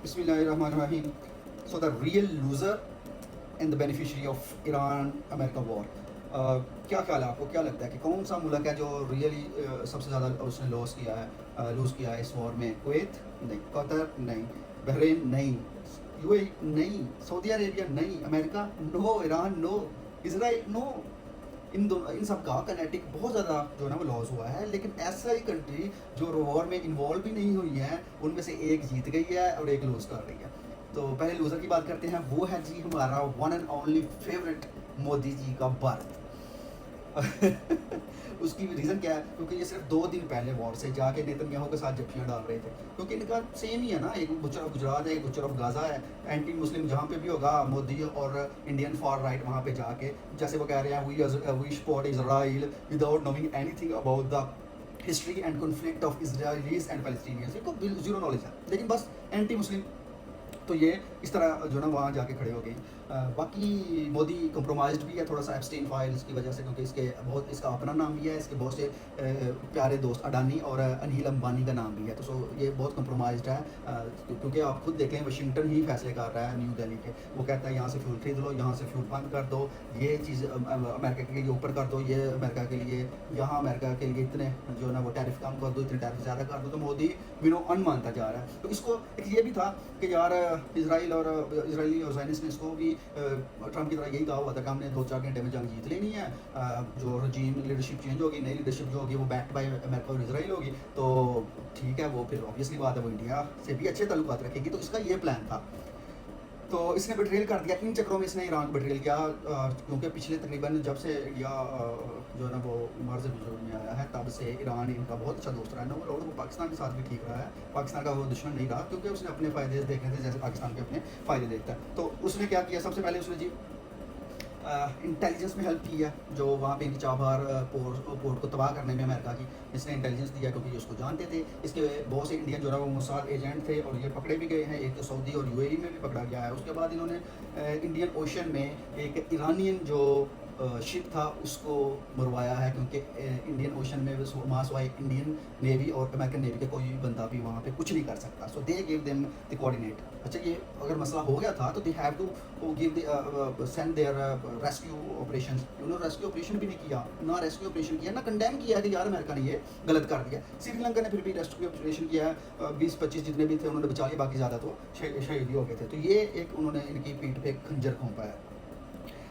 Bismillahirrahmanirrahim. So the real loser and the beneficiary of Iran America war. क्या ख्याल है आपको, क्या लगता है कि कौन सा मुल्क है जो रियली सबसे ज़्यादा उसने लूज़ किया है इस वॉर में? कुवैत नहीं, कतर नहीं, बहरीन नहीं, यूएई नहीं, सऊदी अरेबिया नहीं, America no, Iran no, Israel no. इन सब का कनेटिक बहुत ज़्यादा जो है ना वो लॉस हुआ है। लेकिन ऐसा ही कंट्री जो वॉर में इन्वॉल्व भी नहीं हुई है, उनमें से एक जीत गई है और एक लूज़ कर रही है। तो पहले लूज़र की बात करते हैं, वो है जी हमारा one and only favourite Modi ji का बर्थ। उसकी रीज़न क्या है? क्योंकि ये सिर्फ 2 दिन पहले वॉर से जाके नेतन्याहू के साथ जफ्फियाँ डाल रहे थे, क्योंकि इनका सेम ही है ना, एक बुचर ऑफ गुजरात है, एक बुचर ऑफ गाज़ा है। एंटी मुस्लिम जहाँ पे भी होगा, मोदी और इंडियन फॉर राइट वहाँ पे जाके जैसे वो कह रहे हैं we support Israel without knowing anything about the history and conflict of Israelis and Palestinians. इनको जीरो नॉलेज है, लेकिन बस एंटी मुस्लिम। तो ये इस तरह जो ना वहाँ जाके खड़े हो गए। बाकी मोदी कम्प्रोमाइज़्ड भी है थोड़ा सा एप्स्टीन फाइल्स की वजह से, क्योंकि इसका अपना नाम भी है, इसके बहुत से प्यारे दोस्त अडानी और अनिल अंबानी का नाम भी है। तो सो ये बहुत कम्प्रोमाइज़्ड है, क्योंकि आप खुद देखें वाशिंगटन ही फैसले कर रहा है न्यू दिल्ली के। वो कहता है यहाँ से फ्यूल खरीद लो, यहाँ से फ्यूल बंद कर दो, ये चीज़ अमेरिका के लिए ऊपर कर दो, ये अमेरिका के लिए, यहाँ अमेरिका के लिए इतने जो ना वो टैरिफ कम कर दो, इतने टैरिफ ज़्यादा कर दो। तो मोदी बिनो अन मानता जा रहा है। तो इसको एक ये भी था कि यार इसराइली और ज़ायनिस्ट ने इसको भी ट्रम्प की तरह यही कहा हुआ था कि हमने 2-4 घंटे में जंग जीत लेनी है। जो रजीम लीडरशिप चेंज होगी, नई लीडरशिप जो होगी वो बैक्ड बाय अमेरिका और इसराइल होगी, तो ठीक है, वो फिर ऑब्वियसली बात है वो इंडिया से भी अच्छे ताल्लुकात रखेगी। तो इसका ये प्लान था। तो इसने बेट्रेल कर दिया, इन चक्रों में इसने ईरान को बेट्रेल किया, क्योंकि पिछले तकरीबन जब से जो है ना वो मर्ज वजूद में आया है, तब से ईरान इनका बहुत अच्छा दोस्त रहा है और वो पाकिस्तान के साथ भी ठीक रहा है। पाकिस्तान का वो दुश्मन नहीं रहा, क्योंकि उसने अपने फ़ायदे देखे थे जैसे पाकिस्तान के अपने फ़ायदे देखता है। तो उसने क्या किया, सबसे पहले उसने जी इंटेलिजेंस में हेल्प की है, जो वहाँ पे इनकी चाबहार पोर्ट को तबाह करने में अमेरिका की इसने इंटेलिजेंस दिया, क्योंकि ये उसको जानते थे। इसके बहुत से इंडियन जो है वो मोसाद एजेंट थे और ये पकड़े भी गए हैं, एक तो सऊदी और यूएई में भी पकड़ा गया है। उसके बाद इन्होंने इंडियन ओशन में एक ईरानियन जो शिप था उसको मरवाया है, क्योंकि इंडियन ओशन में मास वाई इंडियन नेवी और अमेरिकन नेवी के कोई भी बंदा भी वहाँ पे कुछ नहीं कर सकता। So they give them the coordinate. अच्छा, ये अगर मसला हो गया था तो they have to give the send their rescue operation. उन्होंने रेस्क्यू ऑपरेशन भी नहीं किया, ना रेस्क्यू ऑपरेशन किया, ना कंडेम किया कि यार अमेरिका ने ये गलत कर दिया। श्रीलंका ने फिर भी रेस्क्यू ऑपरेशन किया, 20-25 जितने भी थे उन्होंने बचा लिया, बाकी ज़्यादा तो शहीद ही हो गए थे। तो ये एक उन्होंने इनकी पीठ पे खंजर घोंपा है।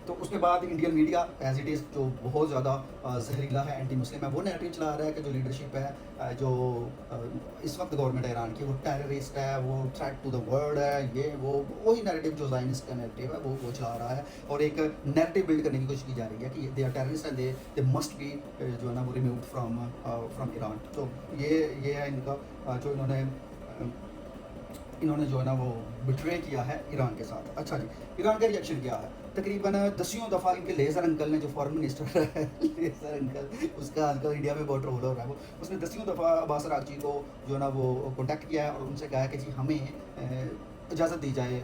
तो उसके बाद Indian media as it is जो बहुत ज़्यादा जहरीला है, एंटी मुस्लिम है, वो नैरेटिव चला रहा है कि जो लीडरशिप है, जो इस वक्त गवर्नमेंट है ईरान की, वो टेररिस्ट है, वो थ्रेट टू द वर्ल्ड है, ये वो वही नैरेटिव जो ज़ायनिस्ट का नैरेटिव है वो चला रहा है। और एक नैरेटिव बिल्ड करने की कोशिश की जा रही है कि they are terrorist and they must be जो है ना वो रिमूव्ड फ्राम ईरान। तो ये है इनका जो इन्होंने जो है ना वो बिट्रे किया है ईरान के साथ। अच्छा जी, ईरान का रिएक्शन क्या है? तकरीबन 10वीं दफ़ा इनके लेज़र अंकल ने, जो फॉरेन मिनिस्टर है लेज़र अंकल, उसका आजकल इंडिया में बहुत ट्रोल हो रहा है, वो उसने 10वीं दफ़ा अब्बास अरागची को जो है ना वो कॉन्टैक्ट किया है और उनसे कहा है कि जी हमें इजाज़त दी जाए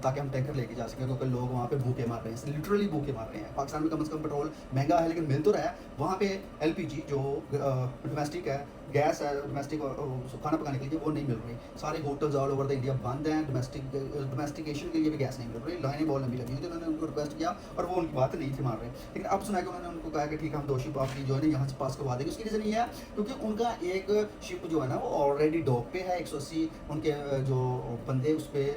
ताकि हम टैंकर लेके जा सकें, क्योंकि लोग वहाँ पे भूखे मार रहे हैं, लिटरली भूखे मार रहे हैं। पाकिस्तान में कम से कम पेट्रोल महंगा है लेकिन मिल तो रहा है, वहाँ पे एलपीजी जो डोमेस्टिक है, गैस है डोमेस्टिक खाना पकाने के लिए, वो नहीं मिल रही। सारे hotels all over the India बंद हैं, डोमेस्टिकेशन के लिए भी गैस नहीं मिल रही, लाइनें बहुत लंबी लगी हुई थी। उन्होंने उनको रिक्वेस्ट किया और वो उनकी बात नहीं थी मान रहे। लेकिन अब सुना कि उन्होंने उनको कहा कि ठीक है हम 2 शिप आपकी जो है ना यहाँ से पास करवा देंगे। उसकी रीज़न ये है क्योंकि उनका एक शिप जो है ना वो ऑलरेडी डॉक पे है, 180 उनके जो बंदे उस पर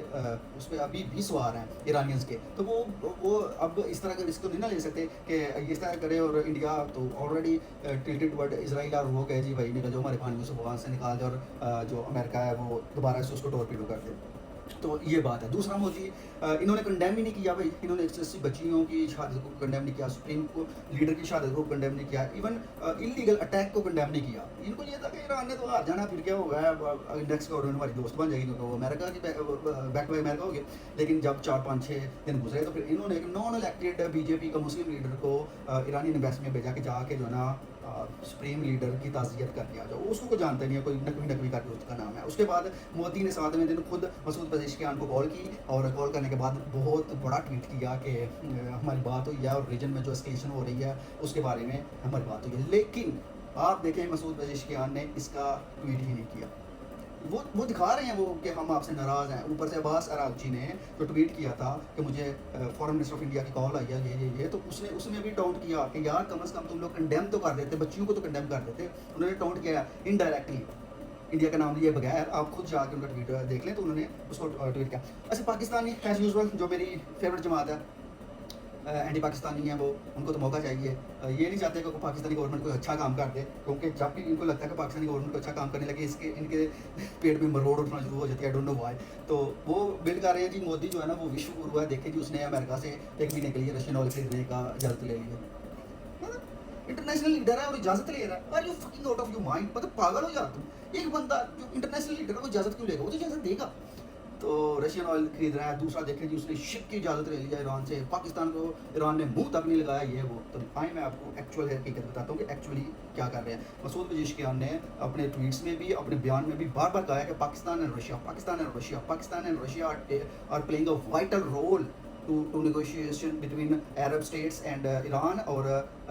अभी भी सवार हैं ईरानियंस के। तो वो अब इस तरह का रिस्क तो नहीं ना ले सकते कि इस तरह करे, और इंडिया तो ऑलरेडी टिल्टेड वर्ड इसराइल और वो कहे जी भाई निकल जाओ हमारे पानी में से, वहाँ से निकाल दे, और जो अमेरिका है वो दोबारा से उसको टॉर्पीडो कर दे। तो ये बात है। दूसरा मोदी इन्होंने कंडेम ही नहीं किया भाई, इन्होंने 180 बच्चियों की शहादत को कंडेम नहीं किया, सुप्रीम को लीडर की शहादत को कंडेम नहीं किया, इवन इलीगल अटैक को कंडेम नहीं किया। इनको ये था कि ईरान ने तो हार जाना, फिर क्या होगा, इंडेक्स गवर्नमेंट हमारी दोस्त बन जाएगी, क्योंकि वो अमेरिका की बैक बाय अमेरिका होगी। लेकिन जब 4-5-6 दिन गुजरे तो फिर इन्होंने एक नॉन इलेक्टेड बीजेपी का मुस्लिम लीडर को ईरानी एम्बेसी में भेजा कि जाके जो है ना सुप्रीम लीडर की ताज़ियत कर दिया जाओ। उसको कोई जानता नहीं है, कोई नकवी करके उसका नाम है। उसके बाद मोदी ने 7वें दिन खुद मसूद पेज़ेश्कियान को कॉल की, और कॉल करने के बाद बहुत बड़ा ट्वीट किया कि हमारी बात हुई है और रीजन में जो एस्केलेशन हो रही है उसके बारे में हमारी बात हुई है। लेकिन आप देखें मसूद पेज़ेश्कियान ने इसका ट्वीट ही नहीं किया। वो दिखा रहे हैं वो कि हम आपसे नाराज़ हैं। ऊपर से अब्बास अरागची ने जो ट्वीट किया था कि मुझे फॉरेन मिनिस्टर ऑफ इंडिया की कॉल आई है, ये तो उसने उसमें भी टाउंट किया कि यार कम से कम तुम लोग कंडेम तो कर देते, बच्चियों को तो कंडेम कर देते। उन्होंने टाउंट किया इनडायरेक्टली, इंडिया का नाम लिए बगैर। आप खुद जाकर उनका ट्वीट देख लें, तो उन्होंने उसको ट्वीट किया। अच्छा, पाकिस्तानी एज़ यूजुअल जो मेरी फेवरेट जमात है, एंटी पाकिस्तानी हैं वो, उनको तो मौका चाहिए। ये नहीं चाहते कि पाकिस्तानी गवर्नमेंट कोई अच्छा काम कर दे, क्योंकि जब भी इनको लगता है कि पाकिस्तानी गवर्नमेंट को अच्छा काम करने लगे, इसके इनके पेट में मरोड़ उठना शुरू हो जाती है। I don't know why. तो वो बिल कर रहे हैं जी, मोदी जो है ना वो विश्व गुरु है। देखें जी, उसने अमेरिका से 1 महीने के लिए रशियन ऑयल खरीदने का इजाज़त ले ली है। इंटरनेशनल लीडर है और इजाज़त ले रहा है। Are you fucking out of your mind? मतलब पागल हो यार तुम। एक बंदा जो इंटरनेशनल लीडर है वो इजाज़त क्यों लेगा? वो तो इजाज़त देगा। तो रशियन ऑयल खरीद रहा है। दूसरा देखें जी, उसने शिप की इजाज़त ले लिया ईरान से। पाकिस्तान को ईरान ने मुंह तक नहीं लगाया, ये वो। तो आए मैं आपको एक्चुअल हकीकत बताता हूँ कि एक्चुअली क्या कर रहे हैं। मसूद पजेश्कियान ने अपने ट्वीट्स में भी, अपने बयान में भी बार बार कहा है कि Pakistan and Russia, Pakistan and Russia, Pakistan and Russia are playing a vital role to negotiation between Arab states and Iran, और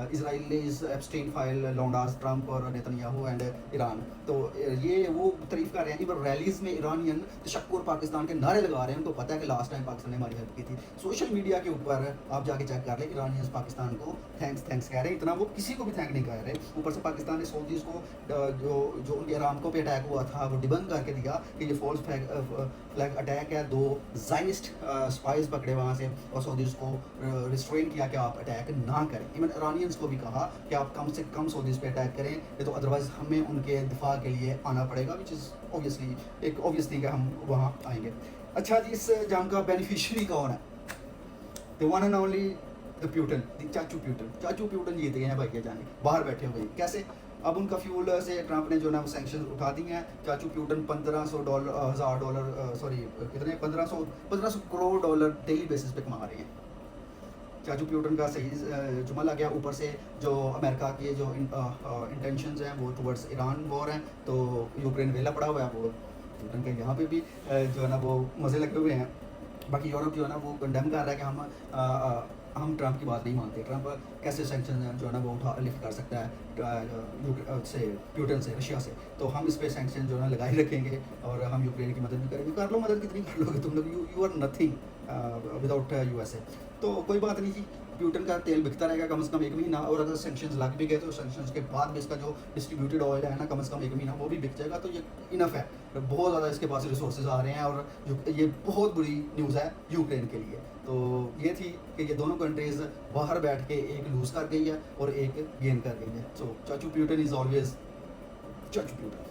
Israelis abstain file लॉन्डास ट्रम्प और नेतन्याहू एंड ईरान। तो ये वो तारीफ कर रहे हैं। इवन रैलीज में ईरानियन तशक्कुर पाकिस्तान के नारे लगा रहे हैं। उनको पता है कि लास्ट टाइम पाकिस्तान ने हमारी हेल्प की थी। सोशल मीडिया के ऊपर आप जाके चेक कर लें, ईरानियंस पाकिस्तान को थैंक्स कह रहे हैं। इतना वो किसी को भी थैंक नहीं कह रहे। ऊपर से पाकिस्तान ने सऊदीज़ को जो उनके अरामको पे अटैक हुआ था वो डिबंक करके दिया कि ये फॉल्स फ्लैग अटैक है। 2 ज़ायनिस्ट स्पाइस पकड़े वहाँ से और सऊदीज़ को रिस्ट्रेन किया कि आप अटैक ना करें। इवन ईरानियंस को भी कहा कि आप कम से कम सऊदीज़ पे अटैक करें, ये तो अदरवाइज़ हमें उनके दिफा के लिए आना पड़ेगा, विच इज़ ऑब्वियसली एक ऑब्वियस थिंग है, हम वहाँ आएंगे। अच्छा जी, इस जंग का बेनिफिशियरी कौन है? The one and only the Putin, चाचू प्यूटन। चाचू प्यूटन जीत गए हैं भाई, जाने बाहर बैठे हुए। कैसे? अब उनका फ्यूल से ट्रंप ने जो ना वो सैंक्शन उठा दी हैं। चाचू प्यूटन $1500 सॉरी कितने 1500 करोड़ डॉलर डेली बेसिस पे कमा रहे हैं। चाचू प्यूटन का सही जुमला लग गया। ऊपर से जो अमेरिका के जो इंटेंशंस हैं वो टुवर्ड्स ईरान वॉर हैं, तो यूक्रेन वेला पड़ा हुआ है। वो प्यूटन के यहाँ पे भी जो है ना वो मज़े लगे हुए हैं। बाकी यूरोप जो है ना वो कंडेम कर रहा है कि हम ट्रंप की बात नहीं मानते। ट्रंप कैसे सैंक्शन जो है ना वो लिफ्ट कर सकता है से प्यूटन से, रशिया से। तो हम इस पर सैंक्शन जो है ना लगाए रखेंगे और हम यूक्रेन की मदद भी करेंगे। कर लो मदद, कितनी कर लोगे तुम लोग? You are nothing without USA. तो कोई बात नहीं जी, प्यूटन का तेल बिकता रहेगा कम से कम 1 महीना। और अगर सैंक्शंस लग भी गए तो सैंक्शंस के बाद भी इसका जो डिस्ट्रीब्यूटेड ऑयल है ना, कम से कम 1 महीना वो भी बिक जाएगा। तो ये इनफ है। बहुत ज़्यादा इसके पास रिसोर्सेज आ रहे हैं और ये बहुत बुरी न्यूज़ है यूक्रेन के लिए। तो ये थी कि ये दोनों कंट्रीज़ बाहर बैठ के एक लूज़ कर गई है और एक गेन कर गई है। सो चाचू प्यूटन इज़ ऑलवेज चाचू प्यूटन।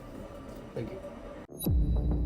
Thank you.